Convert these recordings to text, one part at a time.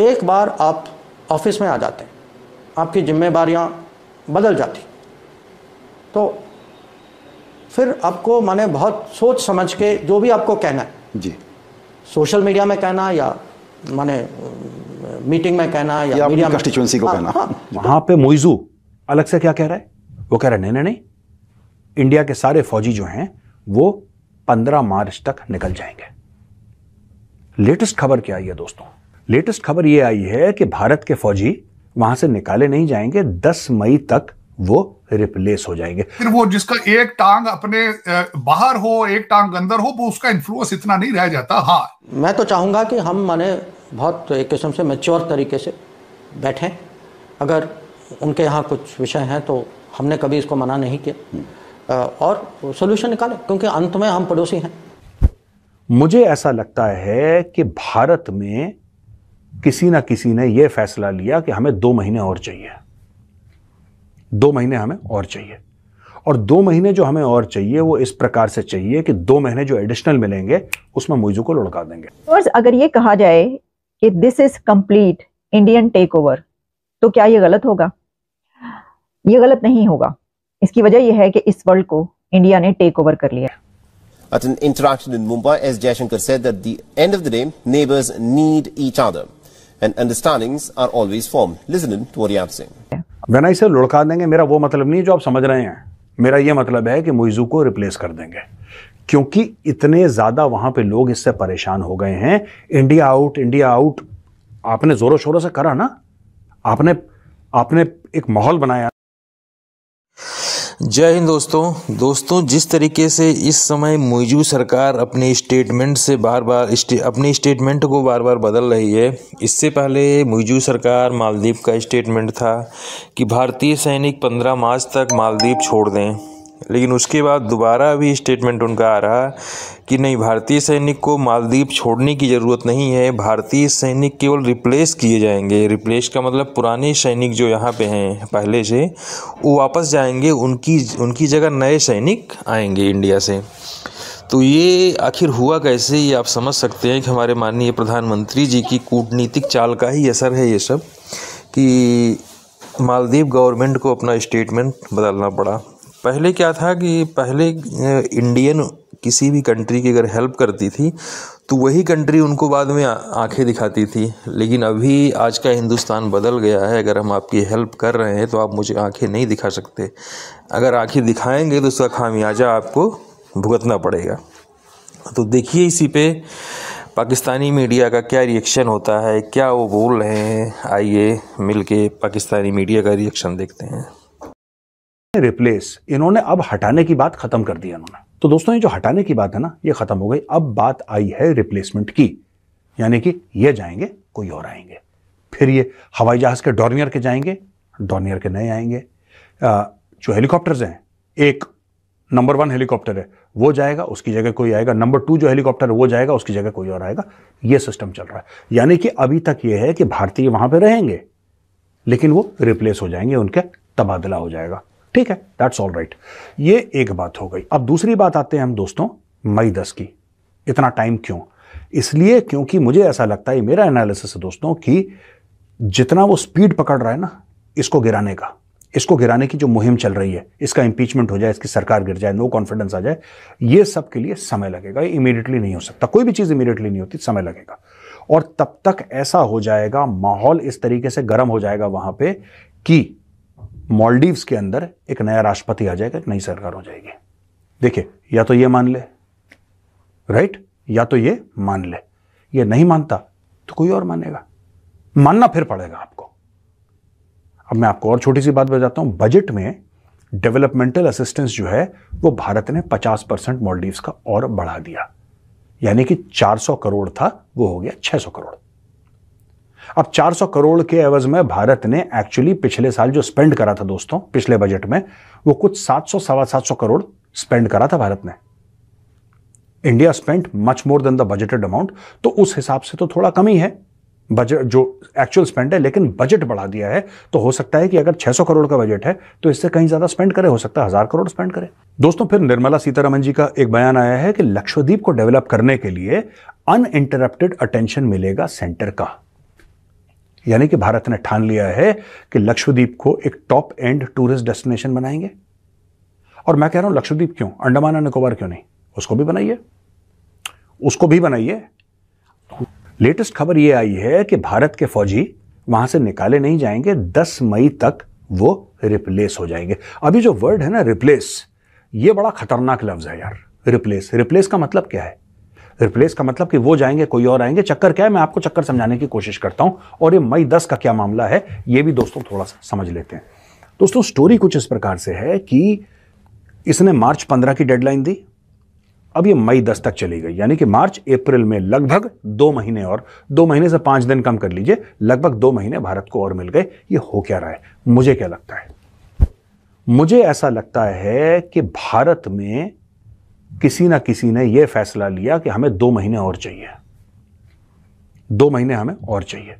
एक बार आप ऑफिस में आ जाते हैं, आपकी जिम्मेदारियां बदल जाती, तो फिर आपको माने बहुत सोच समझ के जो भी आपको कहना है जी, सोशल मीडिया में कहना या माने मीटिंग में कहना या मीडिया में कंस्टिट्यूएंसी को कहना। वहां पे मोइजू अलग से क्या कह रहा है, वो कह रहा है नहीं नहीं, इंडिया के सारे फौजी जो हैं वो 15 मार्च तक निकल जाएंगे। लेटेस्ट खबर क्या आई है दोस्तों? लेटेस्ट खबर ये आई है कि भारत के फौजी वहां से निकाले नहीं जाएंगे, 10 मई तक वो रिप्लेस हो जाएंगे। फिर वो जिसका एक टांग अपने बाहर हो, एक टांग अंदर हो, वो उसका इन्फ्लुएंस इतना नहीं रह जाता। हाँ, मैं तो चाहूंगा कि हम माने बहुत एक किस्म से मैच्योर तरीके से बैठें। अगर उनके यहाँ कुछ विषय हैं तो हमने कभी इसको मना नहीं किया और सोल्यूशन निकालें, क्योंकि अंत में हम पड़ोसी हैं। मुझे ऐसा लगता है कि भारत में किसी ना किसी ने यह फैसला लिया कि हमें 2 महीने और चाहिए, 2 महीने हमें और चाहिए, और 2 महीने जो हमें और चाहिए वो इस प्रकार से चाहिए कि 2 महीने जो एडिशनल मिलेंगे उसमें मोइजू को लुढ़का देंगे। और अगर ये कहा जाए कि this is complete Indian tech over, तो क्या ये गलत होगा? ये गलत नहीं होगा। इसकी वजह यह है कि इस वर्ल्ड को इंडिया ने टेक ओवर कर लिया। At an interaction in Mumbai, S. Jaishankar said that at the end of the day, neighbors need each other and understandings are always formed. Listen to what he had to say. When I say लुढ़का देंगे, मेरा वो मतलब नहीं जो आप समझ रहे हैं। मेरा ये मतलब है कि मोइजू को रिप्लेस कर देंगे, क्योंकि इतने ज्यादा वहां पे लोग इससे परेशान हो गए हैं। इंडिया आउट, इंडिया आउट आपने जोरों शोरों से करा ना, आपने एक माहौल बनाया। जय हिंद दोस्तों, जिस तरीके से इस समय मोइजू सरकार अपने स्टेटमेंट से अपने स्टेटमेंट को बार बार बदल रही है। इससे पहले मोइजू सरकार मालदीव का स्टेटमेंट था कि भारतीय सैनिक 15 मार्च तक मालदीव छोड़ दें, लेकिन उसके बाद दोबारा भी स्टेटमेंट उनका आ रहा कि नहीं, भारतीय सैनिक को मालदीव छोड़ने की ज़रूरत नहीं है, भारतीय सैनिक केवल रिप्लेस किए जाएंगे। रिप्लेस का मतलब पुराने सैनिक जो यहाँ पे हैं पहले से, वो वापस जाएंगे, उनकी जगह नए सैनिक आएंगे इंडिया से। तो ये आखिर हुआ कैसे, ये आप समझ सकते हैं कि हमारे माननीय प्रधानमंत्री जी की कूटनीतिक चाल का ही असर है ये सब, कि मालदीव गवर्नमेंट को अपना स्टेटमेंट बदलना पड़ा। पहले क्या था कि पहले इंडियन किसी भी कंट्री की अगर हेल्प करती थी तो वही कंट्री उनको बाद में आंखें दिखाती थी, लेकिन अभी आज का हिंदुस्तान बदल गया है। अगर हम आपकी हेल्प कर रहे हैं तो आप मुझे आंखें नहीं दिखा सकते, अगर आंखें दिखाएंगे तो उसका खामियाजा आपको भुगतना पड़ेगा। तो देखिए इसी पे पाकिस्तानी मीडिया का क्या रिएक्शन होता है, क्या वो बोल रहे हैं। आइए मिलके पाकिस्तानी मीडिया का रिएक्शन देखते हैं। रिप्लेस इन्होंने अब हटाने की बात खत्म कर दी इन्होंने। तो दोस्तों ये जो हटाने की बात है ना, ये खत्म हो गई। अब बात आई है रिप्लेसमेंट की, यानी कि ये जाएंगे, कोई और आएंगे। फिर ये हवाई जहाज के डॉर्नियर के जाएंगे, डॉर्नियर के नए आएंगे। जो हेलीकॉप्टर्स हैं, एक नंबर 1 हेलीकॉप्टर है वो जाएगा, उसकी जगह कोई आएगा। नंबर 2 जो हेलीकॉप्टर है वो जाएगा, उसकी जगह कोई और आएगा। ये सिस्टम चल रहा है। यानी कि अभी तक ये है कि भारतीय वहां पर रहेंगे, लेकिन वो रिप्लेस हो जाएंगे, उनका तबादला हो जाएगा। ठीक है, दैट्स ऑल राइट। ये एक बात हो गई। अब दूसरी बात आते हैं हम दोस्तों मई 10 की। इतना टाइम क्यों? इसलिए क्योंकि मुझे ऐसा लगता है, मेरा एनालिसिस है दोस्तों, कि जितना वो स्पीड पकड़ रहा है ना इसको गिराने की जो मुहिम चल रही है, इसका इंपीचमेंट हो जाए, इसकी सरकार गिर जाए, नो कॉन्फिडेंस आ जाए, ये सब के लिए समय लगेगा। ये इमीडिएटली नहीं हो सकता, कोई भी चीज इमीडिएटली नहीं होती, समय लगेगा। और तब तक ऐसा हो जाएगा, माहौल इस तरीके से गर्म हो जाएगा वहां पे कि मालदीव्स के अंदर एक नया राष्ट्रपति आ जाएगा, एक नई सरकार हो जाएगी। देखिए, या तो ये मान ले, राइट, या तो ये मान ले। ये नहीं मानता तो कोई और मानेगा, मानना फिर पड़ेगा आपको। अब मैं आपको और छोटी सी बात बताता हूं। बजट में डेवलपमेंटल असिस्टेंस जो है वो भारत ने 50% मालदीव्स का और बढ़ा दिया, यानी कि 400 करोड़ था वो हो गया 600 करोड़। अब 400 करोड़ के एवज में भारत ने एक्चुअली पिछले साल जो स्पेंड करा था दोस्तों, पिछले बजट में, वो कुछ 700-750 करोड़ स्पेंड करा था भारत ने। India spent much more than the budgeted amount. तो उस हिसाब से तो थोड़ा कम ही है बजट, जो एक्चुअल स्पेंड है, लेकिन बजट बढ़ा दिया है। तो हो सकता है कि अगर 600 करोड़ का बजट है तो इससे कहीं ज्यादा स्पेंड करे, हो सकता है 1000 करोड़ स्पेंड करे। दोस्तों फिर निर्मला सीतारमण जी का एक बयान आया है कि लक्षद्वीप को डेवलप करने के लिए अनइंटरप्टेड अटेंशन मिलेगा सेंटर का। यानी कि भारत ने ठान लिया है कि लक्षद्वीप को एक टॉप एंड टूरिस्ट डेस्टिनेशन बनाएंगे। और मैं कह रहा हूं लक्षद्वीप क्यों, अंडमान और निकोबार क्यों नहीं, उसको भी बनाइए, उसको भी बनाइए। लेटेस्ट खबर यह आई है कि भारत के फौजी वहां से निकाले नहीं जाएंगे, 10 मई तक वो रिप्लेस हो जाएंगे। अभी जो वर्ड है ना रिप्लेस, ये बड़ा खतरनाक लफ्ज है यार। रिप्लेस का मतलब क्या है? रिप्लेस का मतलब कि वो जाएंगे कोई और आएंगे। चक्कर क्या है, मैं आपको चक्कर समझाने की कोशिश करता हूं, और ये मई 10 का क्या मामला है ये भी दोस्तों थोड़ा सा समझ लेते हैं। दोस्तों स्टोरी कुछ इस प्रकार से है कि इसने मार्च 15 की डेडलाइन दी, अब ये मई 10 तक चली गई, यानी कि मार्च अप्रैल में लगभग 2 महीने, और 2 महीने से 5 दिन कम कर लीजिए, लगभग 2 महीने भारत को और मिल गए। ये हो क्या रहा है? मुझे क्या लगता है, मुझे ऐसा लगता है कि भारत में किसी ना किसी ने यह फैसला लिया कि हमें 2 महीने और चाहिए, 2 महीने हमें और चाहिए।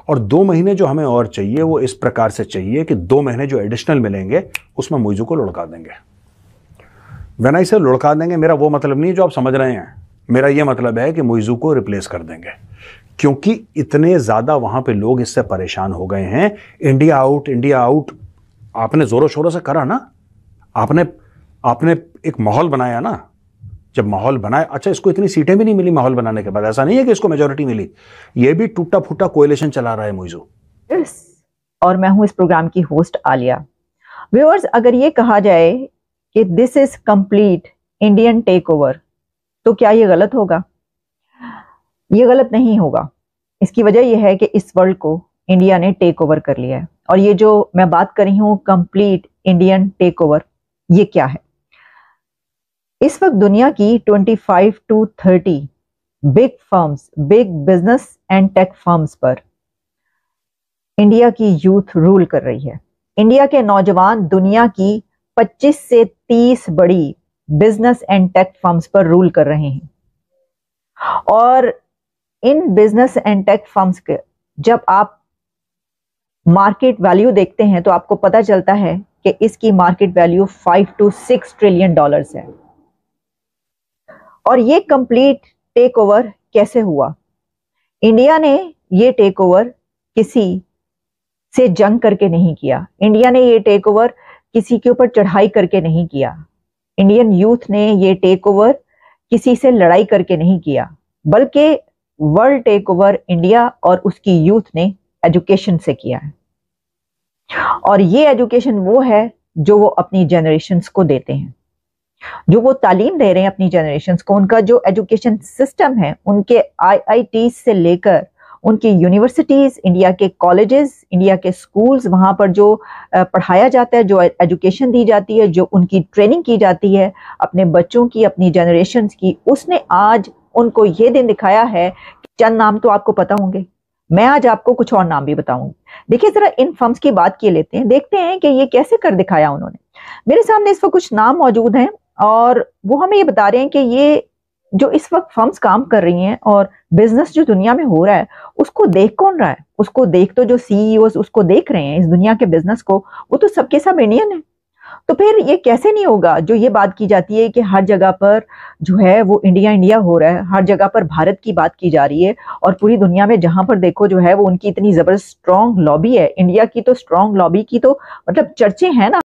और 2 महीने जो हमें और चाहिए वो इस प्रकार से चाहिए कि 2 महीने जो एडिशनल मिलेंगे उसमें मुइज़ू को लुढ़का देंगे। व्हेन आई से लुढ़का देंगे, मेरा वो मतलब नहीं जो आप समझ रहे हैं, मेरा ये मतलब है कि मुइज़ू को रिप्लेस कर देंगे, क्योंकि इतने ज्यादा वहां पे लोग इससे परेशान हो गए हैं। इंडिया आउट, इंडिया आउट आपने जोरों शोरों से करा ना, आपने एक माहौल बनाया ना। जब माहौल बनाया, अच्छा इसको इतनी सीटें भी नहीं मिली माहौल बनाने के बाद, ऐसा नहीं है कि इसको मेजोरिटी मिली, ये भी टूटा फूटा कोएलिशन चला रहा है मुइज़ू। और मैं हूं इस प्रोग्राम की होस्ट आलिया। व्यूअर्स, अगर ये कहा जाए कि this is complete Indian tech over, तो क्या ये गलत होगा? ये गलत नहीं होगा। इसकी वजह यह है कि इस वर्ल्ड को इंडिया ने टेक ओवर कर लिया है। और ये जो मैं बात कर रही हूं कंप्लीट इंडियन टेक ओवर, ये क्या है? इस वक्त दुनिया की 25 to 30 big firms, big business and tech firms पर इंडिया की यूथ रूल कर रही है। इंडिया के नौजवान दुनिया की 25 से 30 बड़ी बिजनेस एंड टेक फर्म्स पर रूल कर रहे हैं। और इन बिजनेस एंड टेक फर्म्स के जब आप मार्केट वैल्यू देखते हैं तो आपको पता चलता है कि इसकी market value 5 to 6 trillion dollars है। और ये कंप्लीट टेक ओवर कैसे हुआ? इंडिया ने ये टेक ओवर किसी से जंग करके नहीं किया। इंडिया ने ये टेक ओवर किसी के ऊपर चढ़ाई करके नहीं किया। इंडियन यूथ ने ये टेक ओवर किसी से लड़ाई करके नहीं किया, बल्कि वर्ल्ड टेक ओवर इंडिया और उसकी यूथ ने एजुकेशन से किया है। और ये एजुकेशन वो है जो वो अपनी जनरेशन्स को देते हैं, जो वो तालीम दे रहे हैं अपनी जनरेशन्स को। उनका जो एजुकेशन सिस्टम है, उनके IIT से लेकर उनकी यूनिवर्सिटीज, इंडिया के कॉलेजेस, इंडिया के स्कूल्स, वहां पर जो पढ़ाया जाता है, जो एजुकेशन दी जाती है, जो उनकी ट्रेनिंग की जाती है अपने बच्चों की, अपनी जनरेशन्स की, उसने आज उनको ये दिन दिखाया है। चंद नाम तो आपको पता होंगे, मैं आज आपको कुछ और नाम भी बताऊंगी। देखिए जरा इन फर्म्स की बात किए लेते हैं, देखते हैं कि ये कैसे कर दिखाया उन्होंने। मेरे सामने इस वक्त कुछ नाम मौजूद हैं और वो हमें ये बता रहे हैं कि ये जो इस वक्त फर्म्स काम कर रही हैं और बिजनेस जो दुनिया में हो रहा है उसको देख कौन रहा है? उसको देख तो जो CEOs उसको देख रहे हैं इस दुनिया के बिजनेस को, वो तो सबके सब इंडियन है। तो फिर ये कैसे नहीं होगा जो ये बात की जाती है कि हर जगह पर जो है वो इंडिया इंडिया हो रहा है, हर जगह पर भारत की बात की जा रही है। और पूरी दुनिया में जहां पर देखो जो है वो उनकी इतनी जबरदस्त स्ट्रॉन्ग लॉबी है। इंडिया की तो स्ट्रॉन्ग लॉबी की तो मतलब चर्चे हैं ना।